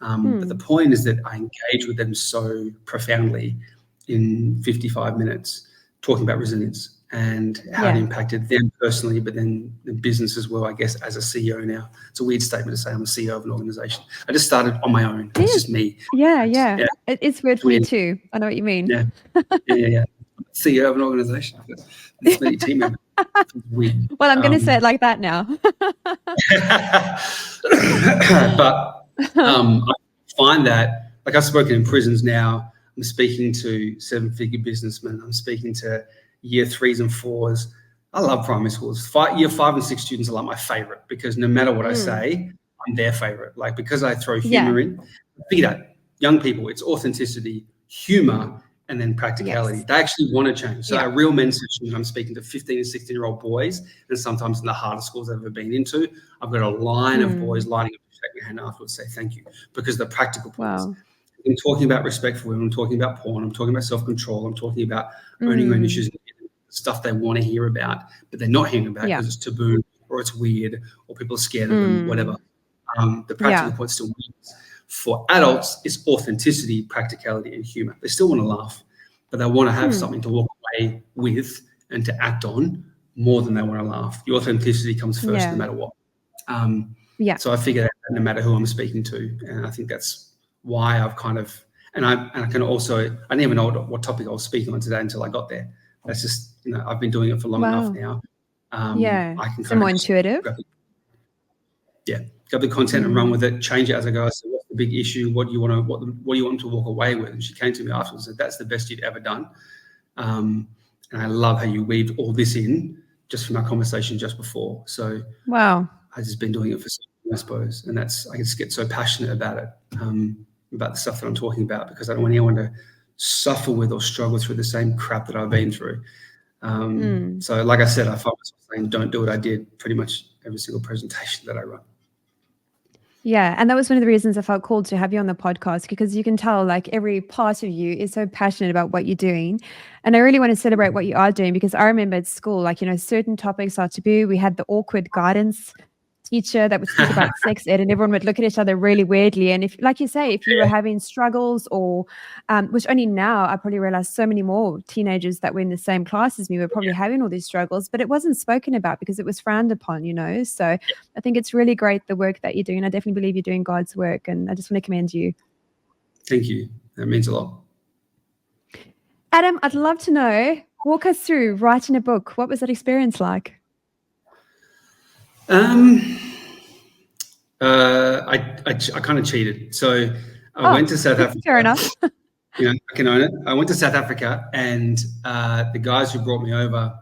But the point is that I engage with them so profoundly in 55 minutes, talking about resilience and how it impacted them personally, but then the business as well, I guess, as a CEO now. It's a weird statement to say I'm a CEO of an organization. I just started on my own. It's just me. Yeah. It's weird for me too. I know what you mean. Yeah. CEO of an organization. This many team members. It's weird. Well, I'm going to say it like that now. But I find that, like, I've spoken in prisons now. I'm speaking to 7-figure businessmen. I'm speaking to year 3s and 4s. I love primary schools. Year 5 and 6 students are like my favorite, because no matter what I say, I'm their favorite. Like, because I throw humor in. Figure that young people, it's authenticity, humor, and then practicality. They actually want to change. So a real men's session, I'm speaking to 15 and 16-year-old boys, and sometimes in the hardest schools I've ever been into, I've got a line of boys lining up to shake my hand afterwards, say thank you, because the practical points. I'm talking about respect for women. I'm talking about porn. I'm talking about self-control. I'm talking about owning your own issues, stuff they want to hear about, but they're not hearing about because it's taboo or it's weird or people are scared of them, whatever. The practical point still wins. For adults, it's authenticity, practicality, and humor. They still want to laugh, but they want to have something to walk away with and to act on more than they want to laugh. The authenticity comes first no matter what. So I figure that no matter who I'm speaking to, and I think that's why I've kind of, and I can also, I didn't even know what topic I was speaking on today until I got there. That's just, you know, I've been doing it for long enough now. I can it's more intuitive. Got the content and run with it, change it as I go. I said, what's the big issue? What do you want them to walk away with? And she came to me afterwards and said, that's the best you've ever done. And I love how you weaved all this in just from our conversation just before. So I've just been doing it for so long, I suppose. And that's, I just get so passionate about it, about the stuff that I'm talking about, because I don't want anyone to suffer with or struggle through the same crap that I've been through. So like I said, I find myself saying, don't do what I did pretty much every single presentation that I run. Yeah. And that was one of the reasons I felt called to have you on the podcast, because you can tell like every part of you is so passionate about what you're doing. And I really want to celebrate what you are doing, because I remember at school, like, you know, certain topics are taboo. We had the awkward guidance teacher that would speak about sex ed, and everyone would look at each other really weirdly. And if, like you say, if you were having struggles or, which only now I probably realize so many more teenagers that were in the same class as me were probably having all these struggles, but it wasn't spoken about because it was frowned upon, you know? So I think it's really great, the work that you're doing. I definitely believe you're doing God's work, and I just want to commend you. Thank you. That means a lot. Adam, I'd love to know, walk us through writing a book. What was that experience like? I kind of cheated. So I went to South Africa. Fair enough. You know, I can own it. I went to South Africa, and the guys who brought me over,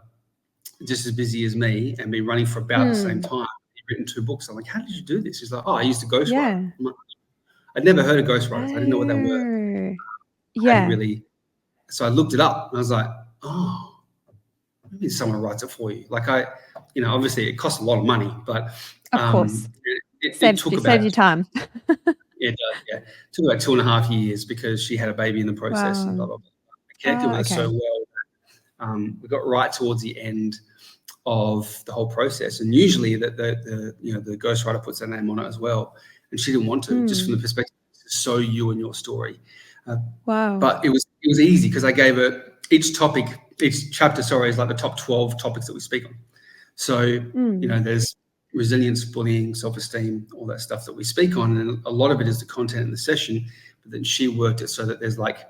just as busy as me and been running for about the same time, written 2 books. I'm like, how did you do this? He's like, oh, I used a ghostwriter. Yeah. I'm like, I'd never heard of ghostwriters. I didn't know what they were. Oh, I hadn't yeah, really. So I looked it up and I was like, oh, maybe someone writes it for you. Like obviously it costs a lot of money, but of course. it Saves took you time. it took about 2.5 years because she had a baby in the process and blah, Wow. blah, blah. I connected with her Okay. so well. We got right towards the end of the whole process, and usually the ghostwriter puts their name on it as well, and she didn't want to, just from the perspective so you and your story. Wow. But it was easy because I gave her each chapter is like the top 12 topics that we speak on. So there's resilience, bullying, self-esteem, all that stuff that we speak on, and a lot of it is the content in the session. But then she worked it so that there's like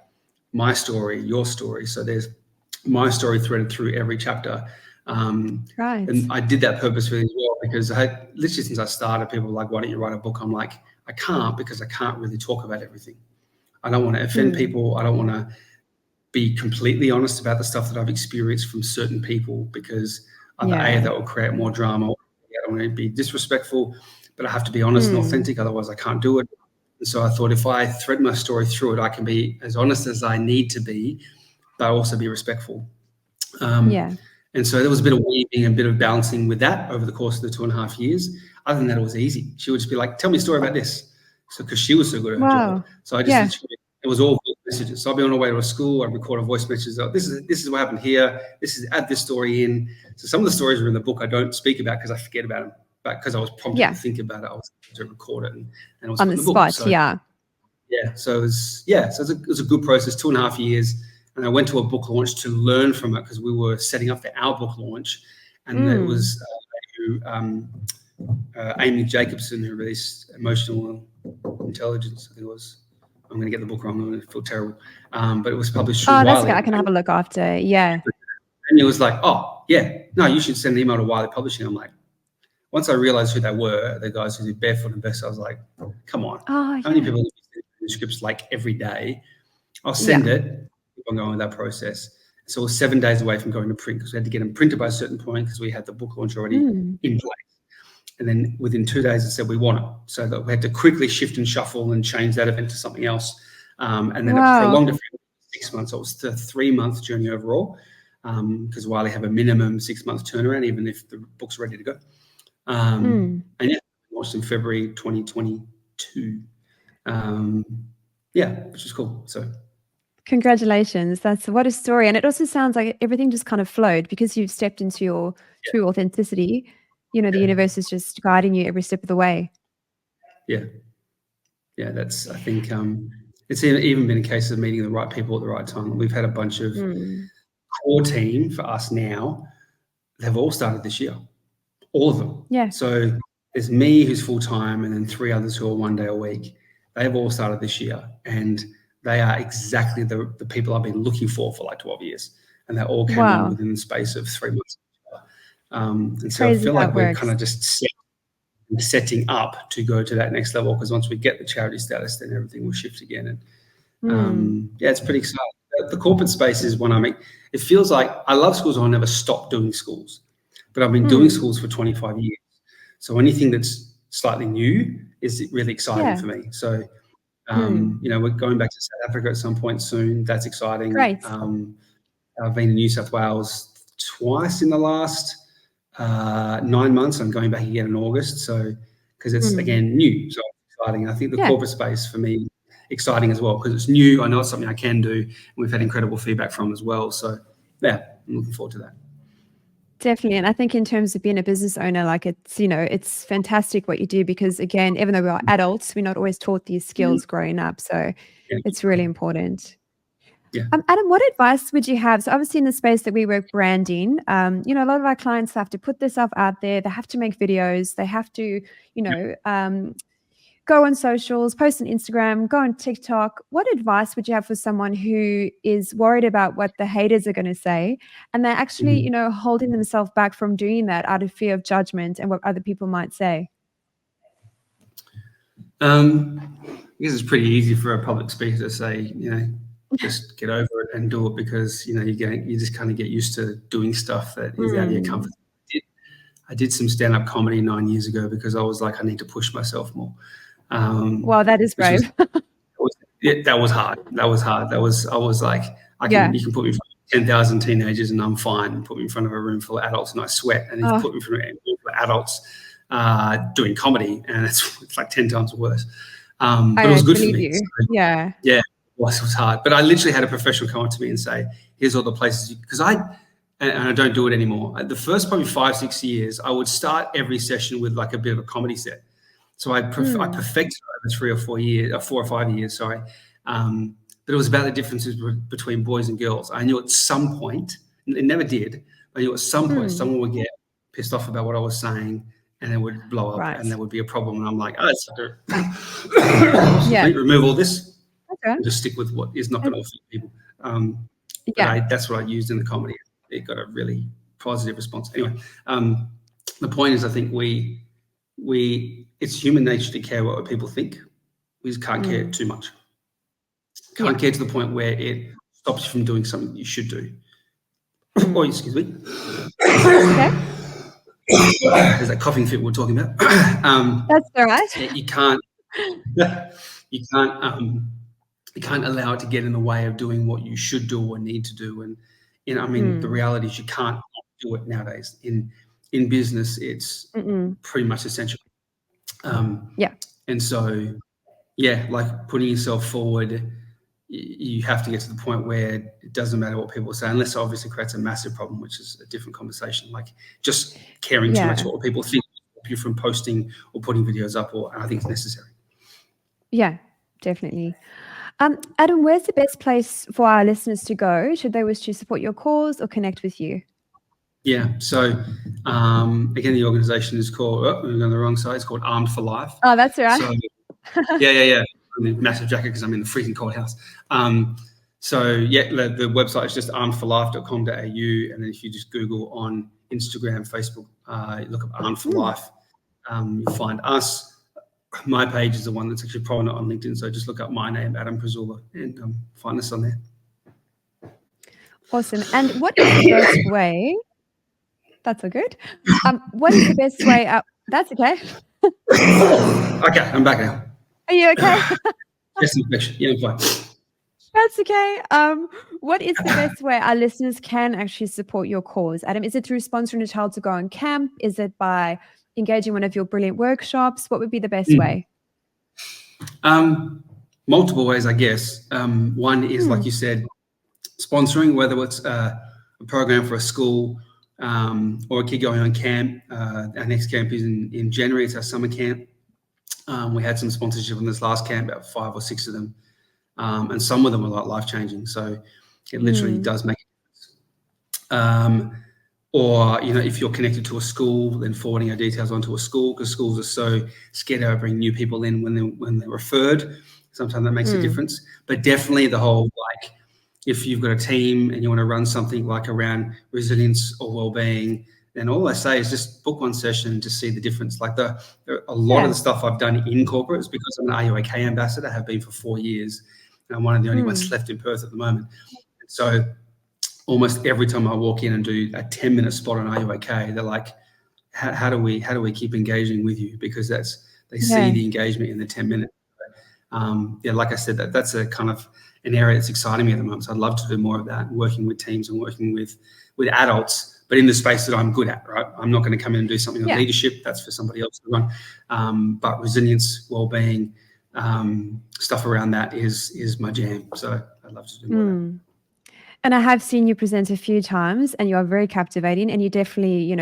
my story, your story. So there's my story threaded through every chapter. Right. And I did that purposefully as well because literally since I started, people were like, why don't you write a book? I'm like, I can't, because I can't really talk about everything. I don't want to offend people. I don't want to be completely honest about the stuff that I've experienced from certain people, because either that will create more drama. I don't want to be disrespectful, but I have to be honest and authentic. Otherwise I can't do it. And so I thought if I thread my story through it, I can be as honest as I need to be, but also be respectful. And so there was a bit of weaving and a bit of balancing with that over the course of the 2.5 years. Other than that, it was easy. She would just be like, tell me a story about this. So, because she was so good at her job. So I just literally, it was all voice messages. So I'd be on the way to a school, I'd record a voice message. Oh, this is what happened here. Add this story in. So some of the stories are in the book I don't speak about because I forget about them. But because I was prompted to think about it, I was able to record it and it was on the spot. So, so it was a good process, 2.5 years. And I went to a book launch to learn from it because we were setting up for our book launch. And it was Amy Jacobson, who released Emotional Intelligence, I think it was. I'm going to get the book wrong. I'm going to feel terrible. But it was published through Wiley. That's okay. I can have a look after. Yeah. And it was like, oh, yeah, no, you should send an email to Wiley Publishing. I'm like, once I realized who they were, the guys who did Barefoot Investor, I was like, come on. How many people send manuscripts like every day? I'll send it. I'm going with that process. So it was 7 days away from going to print because we had to get them printed by a certain point because we had the book launch already in place. And then within 2 days, it said we want it. So that we had to quickly shift and shuffle and change that event to something else. And then it prolonged it for 6 months. So it was a 3-month journey overall because Wiley have a minimum 6-month turnaround, even if the book's ready to go. And launched in February 2022. Which is cool. So. Congratulations. What a story. And it also sounds like everything just kind of flowed because you've stepped into your true authenticity. The universe is just guiding you every step of the way. Yeah. That's, I think, it's even been a case of meeting the right people at the right time. We've had a bunch of core team for us now. They've all started this year, all of them. Yeah. So there's me who's full-time and then 3 others who are 1 day a week. They've all started this year, and they are exactly the people I've been looking for like 12 years. And they all came on within the space of 3 months. And so I feel like we're kind of just setting up to go to that next level, because once we get the charity status, then everything will shift again. And it's pretty exciting. The corporate space is one it feels like I love schools. I'll never stop doing schools, but I've been doing schools for 25 years. So anything that's slightly new is really exciting for me. So, we're going back to South Africa at some point soon. That's exciting. Great. I've been in New South Wales twice in the last 9 months. I'm going back again in August. So, because it's again new, so exciting. I think the corporate space for me exciting as well because it's new. I know it's something I can do, and we've had incredible feedback from as well. So, I'm looking forward to that. Definitely. And I think in terms of being a business owner, like it's fantastic what you do because, again, even though we are adults, we're not always taught these skills growing up. So it's really important. Yeah. Adam, what advice would you have? So obviously in the space that we work, branding, a lot of our clients have to put themselves out there. They have to make videos. They have to, go on socials, post on Instagram, go on TikTok. What advice would you have for someone who is worried about what the haters are going to say, and they're actually, holding themselves back from doing that out of fear of judgment and what other people might say? I guess it's pretty easy for a public speaker to say, just get over it and do it because, you just kind of get used to doing stuff that is out of your comfort zone. I did some stand-up comedy 9 years ago because I was like, I need to push myself more. Wow, that is brave. That was hard. I was like, you can put me in front of 10,000 teenagers and I'm fine, and put me in front of a room full of adults and I sweat. And if you put me in front of a room full of adults doing comedy, and it's like 10 times worse. But it was good for me. So, yeah, it was hard. But I literally had a professional come up to me and say, here's all the places, because and I don't do it anymore. The first probably 5-6 years, I would start every session with like a bit of a comedy set. So I perfected it over 4 or 5 years, sorry. But it was about the differences between boys and girls. I knew at some point, it never did, but I knew at some point someone would get pissed off about what I was saying and it would blow up and there would be a problem. And I'm like, it's remove all this and just stick with what is not going to offend people. That's what I used in the comedy. It got a really positive response. Anyway, the point is, I think it's human nature to care what people think. We just can't care too much. Can't care to the point where it stops you from doing something you should do. Oh, excuse me. Okay. There's that coughing fit we're talking about. That's all right. You can't allow it to get in the way of doing what you should do or need to do. And the reality is you can't do it nowadays. In business, it's pretty much essential. And so, like putting yourself forward, you have to get to the point where it doesn't matter what people say, unless it obviously creates a massive problem, which is a different conversation. Like just caring too much what people think you from posting or putting videos up, I think it's necessary. Yeah, definitely. Adam, where's the best place for our listeners to go should they wish to support your cause or connect with you? Yeah. So again, the organization is called, we're on the wrong side. It's called Armed for Life. Oh, that's all right. So, yeah. I'm in a massive jacket because I'm in the freezing cold house. The website is just armedforlife.com.au, and then if you just Google on Instagram, Facebook, look up Armed for Life, you'll find us. My page is the one that's actually prominent on LinkedIn, so just look up my name, Adam Przytula, and find us on there. Awesome. And what is the best way? That's all good. What is the best way out? That's okay. Okay, I'm back now. Are you okay? Yes, I'm fine. That's okay. What is the best way our listeners can actually support your cause, Adam? Is it through sponsoring a child to go on camp? Is it by engaging one of your brilliant workshops? What would be the best way? Multiple ways, I guess. One is, like you said, sponsoring, whether it's a program for a school or a kid going on camp. Our next camp is in January. It's our summer camp. We had some sponsorship in this last camp, about 5 or 6 of them. And some of them are like life-changing. So it literally does make a difference. Or, if you're connected to a school, then forwarding our details onto a school, because schools are so scared to bring new people in when they're referred. Sometimes that makes a difference. But definitely the whole, like, if you've got a team and you want to run something like around resilience or well-being, then all I say is just book one session to see the difference. Like a lot of the stuff I've done in corporates, because I'm an Are You OK ambassador, have been for 4 years. And I'm one of the only ones left in Perth at the moment. So almost every time I walk in and do a 10-minute spot on Are You OK, they're like, how do we keep engaging with you? Because they see the engagement in the 10 minutes. Like I said, that's a kind of an area that's exciting me at the moment. So I'd love to do more of that, working with teams and working with adults, but in the space that I'm good at, right? I'm not going to come in and do something on leadership. That's for somebody else to run. But resilience, well-being, stuff around that is my jam. So I'd love to do more of that. And I have seen you present a few times, and you are very captivating. And you definitely,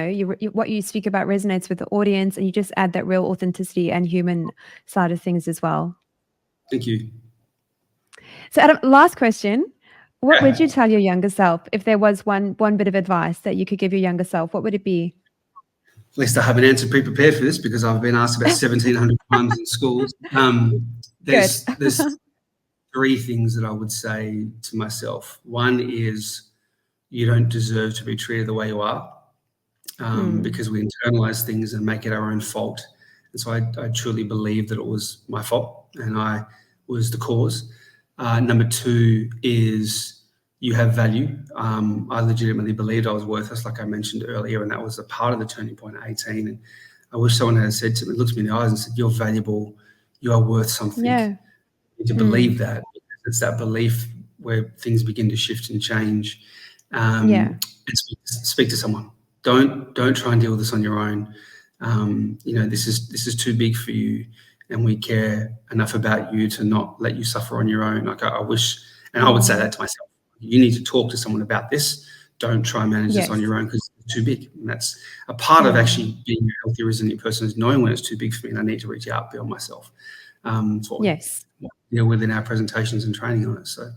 what you speak about resonates with the audience, and you just add that real authenticity and human side of things as well. Thank you. So, Adam, last question. What would you tell your younger self if there was one bit of advice that you could give your younger self? What would it be? At least I have an answer prepared for this, because I've been asked about 1,700 times in schools. There's 3 things that I would say to myself. One is, you don't deserve to be treated the way you are, because we internalize things and make it our own fault. And so I truly believe that it was my fault and I was the cause. Number 2 is you have value. I legitimately believed I was worthless, like I mentioned earlier, and that was a part of the turning point at 18. And I wish someone had said to me, looked me in the eyes and said, "You're valuable. You are worth something." Yeah. You need to believe that. It's that belief where things begin to shift and change. And speak to someone. Don't try and deal with this on your own. This is too big for you, and we care enough about you to not let you suffer on your own. Like I wish, and I would say that to myself. You need to talk to someone about this. Don't try and manage this on your own because it's too big. And that's a part of actually being a healthy, resilient person, is knowing when it's too big for me and I need to reach out beyond myself. It's what we deal with in our presentations and training on it. So.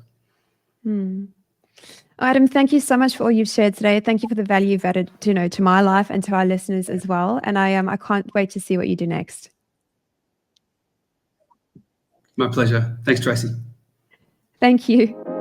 Adam, thank you so much for all you've shared today. Thank you for the value you've added to my life and to our listeners as well. And I can't wait to see what you do next. My pleasure. Thanks, Tracy. Thank you.